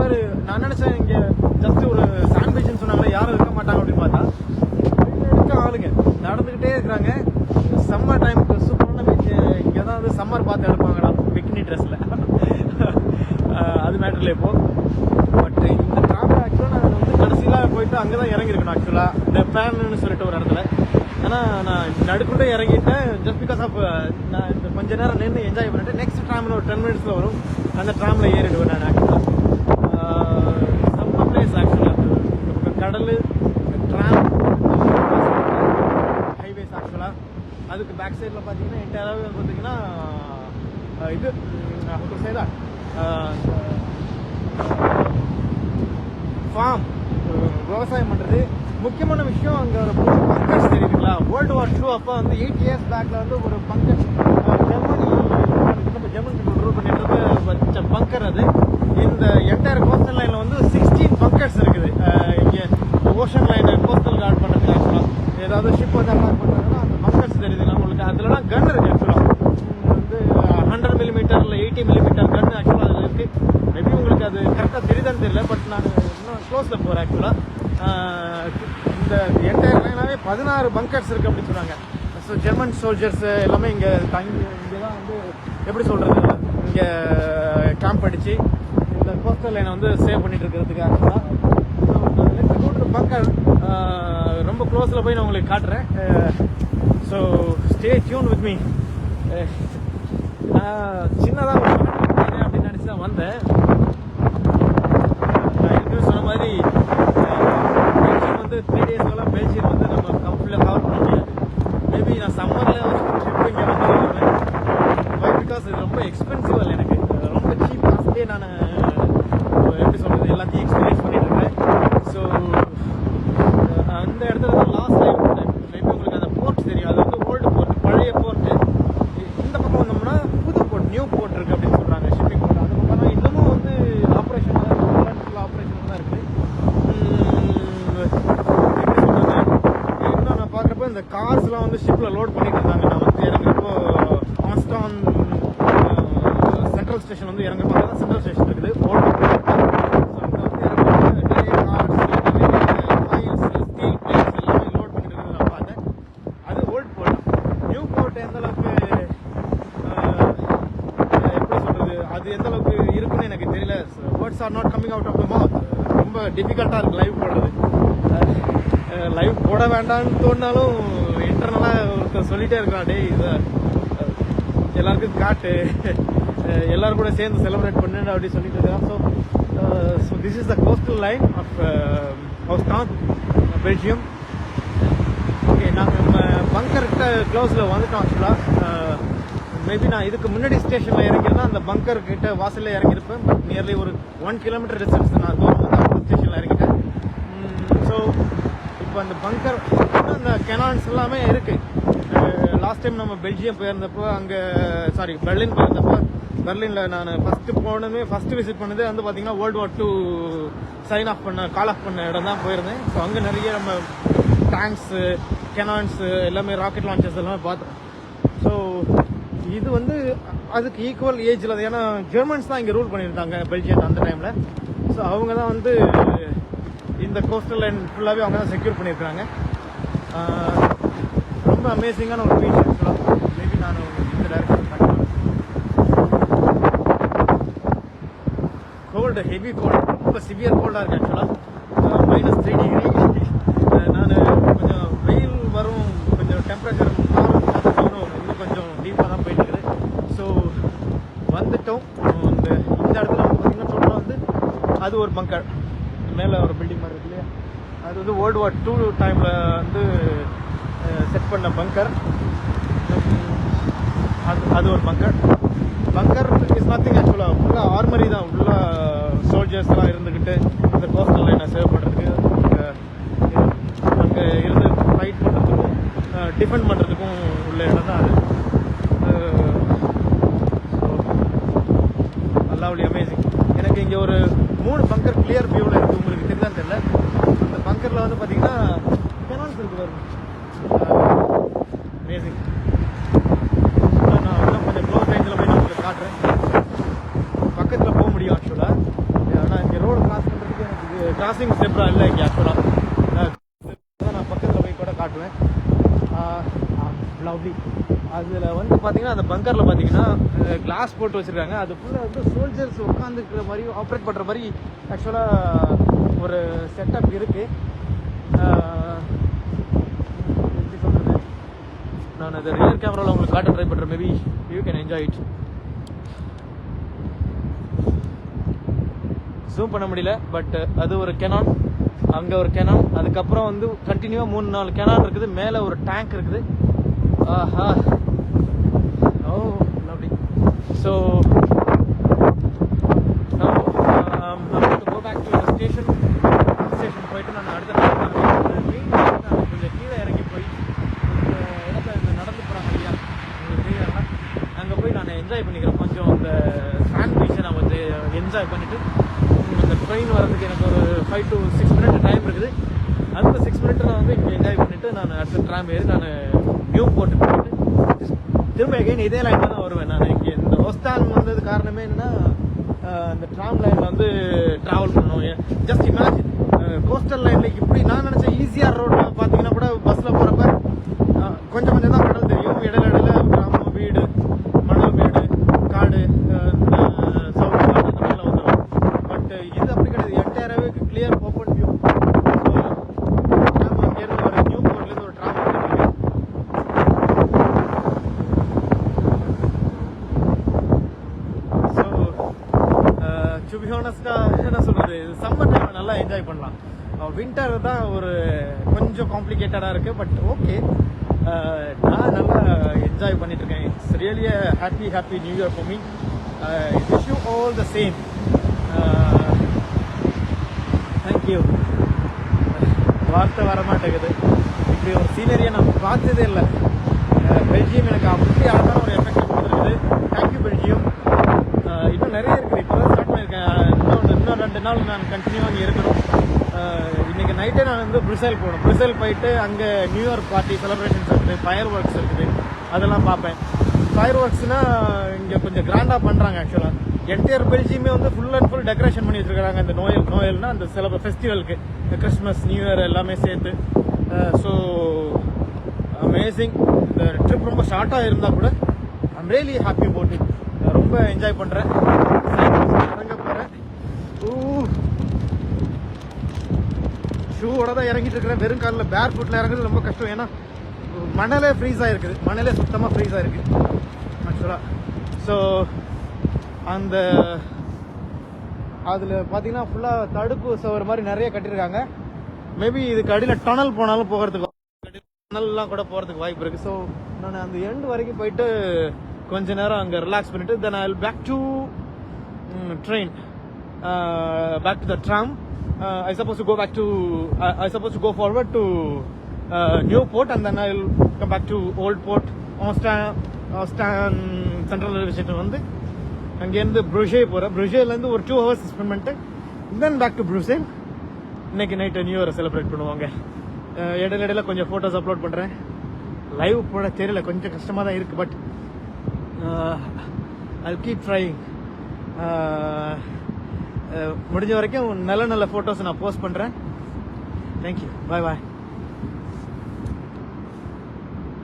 பேர் நான் நினச்சேன் இங்கே ஜஸ்ட் ஒரு சாண்ட்விச்னு சொன்னாங்களே யாரும் இருக்க மாட்டாங்க அப்படின்னு பார்த்தா இருக்க ஆளுங்க நடந்துக்கிட்டே இருக்கிறாங்க. சம்மர் டைமுக்கு சூப்பரான பீச். இங்கே தான் வந்து சம்மர் பார்த்து எடுப்பாங்கடா பிக்னி ட்ரெஸ்ஸில். அது மேட்டரில் இப்போ பட் இந்த ட்ராவல் ஆக்சுவலாக நான் வந்து கடைசியில் போயிட்டு அங்கே தான் இறங்கியிருக்கணும் ஆக்சுவலாக இந்த ஃபேன்னு சொல்லிட்டு ஒரு இடத்துல. ஆனால் நான் நடுக்குள்ளே இறங்கிட்டேன் ஜஸ்ட் பிகாஸ் ஆஃப் நான் இந்த கொஞ்ச நேரம் நின்று என்ஜாய் பண்ணிட்டு நெக்ஸ்ட் ட்ராமில் ஒரு 10 மினிட்ஸில் வரும் அந்த ட்ராமில் ஏறிடுவேன் நான் ஆக்சுவலாக. செம்ம பிளேஸ் ஆக்சுவலாக கடல் ட்ராம் ஹைவேஸ் ஆக்சுவலாக. அதுக்கு பேக் சைடில் பார்த்தீங்கன்னா என்டையராகவே பார்த்தீங்கன்னா இது ஒரு சைடா ஃபார்ம் விவசாயம் பண்ணுறது. முக்கியமான விஷயம் அங்கே ஒரு பங்கர்ஸ் தெரியுதுங்களா. World War II அப்போ வந்து 8 years பேக்கில் வந்து ஒரு பங்கர் ஜெர்மனி ரூல் பண்ணிட்டு வச்ச பங்கர் அது. இந்த என்டையர் கோஸ்டல் லைனில் வந்து 16 பங்கர்ஸ் இருக்குது. இங்கே ஓஷன் லைனை கோஸ்டல் கார்டு பண்ணுறதுக்கு ஆக்சுவலாக ஏதாவது ஷிப் வந்து அட்டாக் பண்ணுறாங்கன்னா அந்த பங்கர்ஸ் தெரியுதுங்களா உங்களுக்கு. அதுலலாம் கன் இருக்குது ஆக்சுவலாக வந்து 100 மில்லிமீட்டர் இல்லை 80 மில்லிமீட்டர் கன் ஆக்சுவலாக அதில் இருக்குது. மேபி உங்களுக்கு அது கரெக்டாக தெரியுதான்னு தெரியல. பட் நான் இன்னும் க்ளோஸில் போகிறேன் ஆக்சுவலாக. இந்த என்டையர் லைனாகவே 16 பங்கர்ஸ் இருக்குது அப்படின்னு சொன்னாங்க. ஸோ ஜெர்மன் சோல்ஜர்ஸ் எல்லாமே இங்கே தங்கி இங்கே தான் வந்து எப்படி சொல்கிறது இங்கே கேம்ப் அடித்து இந்த கோஸ்டல் லைனை வந்து சேவ் பண்ணிட்டு இருக்கிறதுக்கு ஆக்சுவலாக. ஸோ பங்கர் ரொம்ப க்ளோஸில் போய் நான் உங்களுக்கு காட்டுறேன். So stay tune with me. சின்னதாக அப்படின்னு நினச்சி தான் வந்தேன். நான் ஏற்கனவே சொன்ன மாதிரி பெல்ஜியம் வந்து 3 டேஸ்க்கெல்லாம் பெல்ஜியம் வந்து நம்ம கம்ப்ளீட்டாக கவர் பண்ண முடியாது. மேபி நான் சம்மரில் ட்ரிப் இங்கே வந்து வருவேன். வை பிகாஸ் இது ரொம்ப எக்ஸ்பென்சிவ் இல்லை எனக்கு. ரொம்ப சீப் காஸ்ட்லேயே நான் எப்படி சொல்கிறது எல்லாத்தையும் எக்ஸ்பீரியன்ஸ் பண்ணிட்டு இருக்கேன். ஸோ அந்த இடத்துல தான் லாஸ்ட் டைம் மேபி உங்களுக்கு அந்த போர்ட் தெரியும். அது வந்து ஓல்டு போர்ட் பழைய போர்ட்டு. இந்த பக்கம் வந்தோம்னா புது போர்ட் நியூ போர்ட் இருக்குது அப்படின்னு சொல்கிறாங்க ஷிப்பிங் போர்ட். அது பக்கம் இன்னமும் வந்து ஆப்ரேஷன் ஆப்ரேஷன் தான் இருக்குது. எப்படி சொல்கிறது இன்னும் நான் பார்க்குறப்போ இந்த கார்ஸ்லாம் வந்து ஷிப்பில் லோட் பண்ணிட்டு இருந்தாங்க. நான் வந்து இறங்குறப்போ ஆஸ்டான் சென்ட்ரல் ஸ்டேஷன் வந்து இறங்குற மாதிரி தான் சென்ட்ரல் ஸ்டேஷன் இருக்குது ஓல்டு போர்ட். ஸோ அங்கே வந்து இறங்குறப்போ நிறைய கார்ஸ் நிறைய ஆயில்ஸ் ஸ்டீல் பிளேட்ஸ் எல்லாமே லோட் பண்ணிட்டு இருக்கிறது நான் பார்த்தேன். அது ஓல்டு போர்ட். நியூ போர்ட் எந்த அளவுக்கு எப்படி சொல்கிறது அது எந்த அளவுக்கு இருக்குன்னு எனக்கு தெரியல. Words are not coming out of the mouth. ரொம்ப டிஃபிகல்ட்டாக இருக்குது லைவ் போடுறது. லைவ் போட வேண்டாம்னு தோணினாலும் இன்டர்னலாக ஒருத்தர் சொல்லிகிட்டே இருக்கிறான் டே இதை எல்லாருக்கும் காட்டு எல்லாரும் கூட சேர்ந்து செலிப்ரேட் பண்ணுன்னு அப்படி சொல்லிட்டு இருக்கிறான். So this is the coastal line of Ostend Belgium. Okay நாங்கள் நம்ம பங்கர்கிட்ட க்ளோஸில் வந்துட்டோம் ஆக்சுவலாக. மேபி நான் இதுக்கு முன்னாடி ஸ்டேஷனில் இறங்கியிருந்தா அந்த பங்கர் கிட்ட வாசலில் இறங்கியிருப்பேன். பட் நியர்லி ஒரு 1 கிலோமீட்டர் டிஸ்டன்ஸ் நான் தூரம் வந்து அடுத்த ஸ்டேஷனில் இறங்கிட்டேன். ஸோ இப்போ அந்த பங்கர் அந்த கெனான்ஸ் எல்லாமே இருக்குது. லாஸ்ட் டைம் நம்ம பெல்ஜியம் போயிருந்தப்போ அங்கே பெர்லின் போயிருந்தப்போ பெர்லினில் நான் ஃபஸ்ட்டு விசிட் பண்ணது வந்து பார்த்தீங்கன்னா World War II sign off பண்ண கால் ஆஃப் பண்ண இடம் தான் போயிருந்தேன். ஸோ அங்கே நிறைய நம்ம டேங்க்ஸு கெனான்ஸு எல்லாமே ராக்கெட் லான்ச்சர்ஸ் எல்லாமே பார்த்தோம். ஸோ இது வந்து அதுக்கு ஈக்குவல் ஏஜில் அது. ஏன்னா ஜெர்மன்ஸ் தான் இங்கே ரூல் பண்ணியிருந்தாங்க பெல்ஜியம் அந்த டைமில். ஸோ அவங்க தான் வந்து இந்த கோஸ்டல் லைன் ஃபுல்லாகவே அவங்க தான் செக்யூர் பண்ணியிருக்காங்க. ரொம்ப அமேசிங்கான ஒரு பீச் ஆக்சுவலாக. மேபி நான் இந்த டைரக்ஷன் பார்க்கலாம். கோல்டு ஹெவி கோல்டு ரொம்ப சிவியர் கோல்டாக இருக்குது ஆக்சுவலாக. -3 டிகிரி. நான் கொஞ்சம் வெயில் வரும் கொஞ்சம் டெம்பரேச்சர் இன்னும் கொஞ்சம் டீப்பாக தான் போயிட்டு இருக்குது. ஸோ வந்துட்டோம். இந்த இடத்துல வந்து பார்த்தீங்கன்னா சொல்கிறோம் வந்து அது ஒரு பங்கர் மேலே ஒரு பில்டிங் மாதிரி இருக்கு இல்லையா. அது வந்து World War II டைமில் வந்து செட் பண்ண பங்கர். அது ஒரு பங்கர் இஸ் நத்திங் ஆக்சுவலாக. ஃபுல்லாக ஆர்மரி தான். ஃபுல்லாக சோல்ஜர்ஸ்லாம் இருந்துக்கிட்டு இந்த கோஸ்டல் லைனை சேவ் பண்ணுறதுக்கு அங்கே இருந்து ஃபைட் பண்ணுறதுக்கும் டிஃபெண்ட் பண்ணுறதுக்கும் உள்ள இடம் தான் அது. Lovely amazing. எனக்கு இங்கே ஒரு 3 பங்கர் கிளியர் வியூவில் இருக்குது. உங்களுக்கு தெரியுதான்னு தெரியல. அந்த பங்கரில் வந்து பார்த்தீங்கன்னா கெனான்ஸ் இருக்குது பாருங்க. அமேசிங். நான் இன்னும் கொஞ்சம் க்ளோஸ் ரேஞ்சில் போய் நான் உங்களுக்கு காட்டுறேன். பக்கத்தில் போக முடியும் ஆக்சுவலாக. ஆனால் இங்கே ரோடு கிராசிங் ஜெப்ரா இல்லை இங்கே ஆக்சுவலாக. நான் பக்கத்தில் போய் கூட காட்டுவேன். லவ்லி. அதில் வந்து பார்த்தீங்கன்னா அந்த பங்கரில் பார்த்தீங்கன்னா கிளாஸ் போட்டு வச்சுருக்காங்க. அது ஃபுல்லாக வந்து சோல்ஜர்ஸ் உட்காந்துக்கிற மாதிரி ஆப்ரேட் பண்ணுற மாதிரி ஆக்சுவலாக ஒரு செட்டப் இருக்குது. எப்படி சொல்கிறது, நான் அதை ரியர் கேமராவில் உங்களுக்கு காட்ட ட்ரை பண்ணுறேன். Maybe you can enjoy it. Zoom பண்ண முடியல, பட் அது ஒரு கெனான், அங்கே ஒரு கெனான், அதுக்கப்புறம் வந்து கண்டினியூவாக 3-4 கெனான் இருக்குது. மேலே ஒரு டேங்க் இருக்குது. ஆஹா, oh lovely. So go back to station போயிட்டு நான் அடுத்த கொஞ்சம் கீழே இறங்கி போய் இடத்துல நடந்து போகிறாங்க இல்லையா, உங்களுக்கு அங்கே போய் நான் என்ஜாய் பண்ணிக்கிறேன். கொஞ்சம் அந்த ஃபேன் பீச்சை நான் வந்து என்ஜாய் பண்ணிவிட்டு அந்த ட்ரெயின் வரதுக்கு எனக்கு ஒரு 5 to 6 minutes டைம் இருக்குது. அந்த 6 minutes நான் வந்து இங்கே என்ஜாய் பண்ணிவிட்டு நான் அடுத்த ட்ராம் ஏறி நான் நியூ போர்ட்டுக்கு போயிட்டு திரும்ப எகைன் இதே லைனில் தான் வருவேன். நான் இங்கே இந்த ஹோஸ்டான் வந்தது காரணமே என்னென்னா இந்த ட்ராம் லைனில் வந்து ட்ராவல் பண்ணணும். ஜஸ்ட் இமேஜின் கோஸ்டல் லைனில் இப்படி நான் நினச்சேன் ஈஸியாக ரோட்டில் பார்த்தீங்கன்னா கூட பஸ்ஸில் போகிறப்ப கொஞ்சம் கொஞ்சம் தான் கடல் தெரியும். இடையில கிராமம், வீடு, மணல் வீடு, காடு, சவுண்ட் காடு அந்த மாதிரிலாம் வந்துடும். பட் இது அப்படி கிடையாது. என்டையராகவே கிளியர் ஓப்பன் வியூ. ட்ராம் அங்கேருந்து ஒரு நியூ போர்ட்லேருந்து ஒரு ட்ராம் வந்துருக்கு. ஸோ டு பி ஹானஸ்டாக என்ன சொல்கிறது, சம்மர் டைம் நல்லா என்ஜாய் பண்ணலாம். வின்டர் தான் ஒரு கொஞ்சம் காம்ப்ளிகேட்டடாக இருக்குது. பட் ஓகே, நான் நல்லா என்ஜாய் பண்ணிட்டு இருக்கேன். It's really happy new year for me. Wish you all the same. Thank you. வார்த்தை வரமாட்டேங்குது. இப்படி ஒரு சீனரியை நான் பார்த்ததே இல்லை. பெல்ஜியம் எனக்கு அப்படி அழகான ஒரு எஃபெக்ட் கொடுத்துருக்குது. Thank you Belgium. இன்னும் நிறைய இருக்குது. இப்போ தான் ஸ்டார்ட் பண்ணியிருக்கேன். இன்னும் 2 நாள் நான் கண்டினியூவாக அங்கே இருக்கணும். இன்றைக்கி நைட்டே நான் வந்து பிரிசல் போகணும். பிரிசல் போயிட்டு அங்கே நியூ இயர் பார்ட்டி செலிப்ரேஷன்ஸ் இருக்குது, ஃபயர் ஒர்க்ஸ் இருக்குது, அதெல்லாம் பார்ப்பேன். ஃபயர் ஒர்க்ஸ்னால் இங்கே கொஞ்சம் கிராண்டாக பண்ணுறாங்க. ஆக்சுவலாக என்டையர் பெல்ஜியமே வந்து ஃபுல் அண்ட் ஃபுல் டெக்கரேஷன் பண்ணி வச்சுருக்காங்க. இந்த நோயல்னா அந்த ஃபெஸ்டிவலுக்கு, கிறிஸ்மஸ், நியூ இயர் எல்லாமே சேர்த்து. So amazing. இந்த ட்ரிப் ரொம்ப ஷார்ட்டாக இருந்தால் கூட I'm really happy about it. ரொம்ப என்ஜாய் பண்ணுறேன். இறங்க போகிறேன். ஷூவோட தான் இறங்கிட்டு இருக்கிறேன். வெறும் காலில் பேர் ஃபுட்டில் இறங்குறது ரொம்ப கஷ்டம். ஏன்னா மணலே ஃப்ரீஸ் ஆகிருக்குது. மணலே சுத்தமாக ஃப்ரீஸ் ஆகிருக்கு ஆக்சுவலாக. ஸோ அந்த அதில் பார்த்தீங்கன்னா ஃபுல்லாக தடுப்பு சவர் மாதிரி நிறைய கட்டியிருக்காங்க. மேபி இதுக்கு அடியில் டனல் போனாலும் போகிறதுக்கு, டனல்லாம் கூட போகிறதுக்கு வாய்ப்பு இருக்குது. ஸோ நான் அந்த எண்டு வரைக்கும் போயிட்டு கொஞ்ச நேரம் அங்கே ரிலாக்ஸ் பண்ணிவிட்டு then I will back to train, back to the tram. I supposed to go forward to new port and then I will come back to old port. Ostend Central Railway Station வந்து அங்கேருந்து ப்ரூசே போகிறேன். ப்ரூசேலேருந்து ஒரு 2 hours spend பண்ணிட்டு தென் back to ப்ரூசேல். இன்னைக்கு night new இயரை celebrate பண்ணுவாங்க. இடையில கொஞ்சம் photos upload பண்ணுறேன். லைவ் போட தெரியல, கொஞ்சம் கஷ்டமாக தான் இருக்குது. But I'll keep trying. முடிஞ்ச வரைக்கும் நல்ல ஃபோட்டோஸ் நான் போஸ்ட் பண்ணுறேன். தேங்க்யூ. பாய்.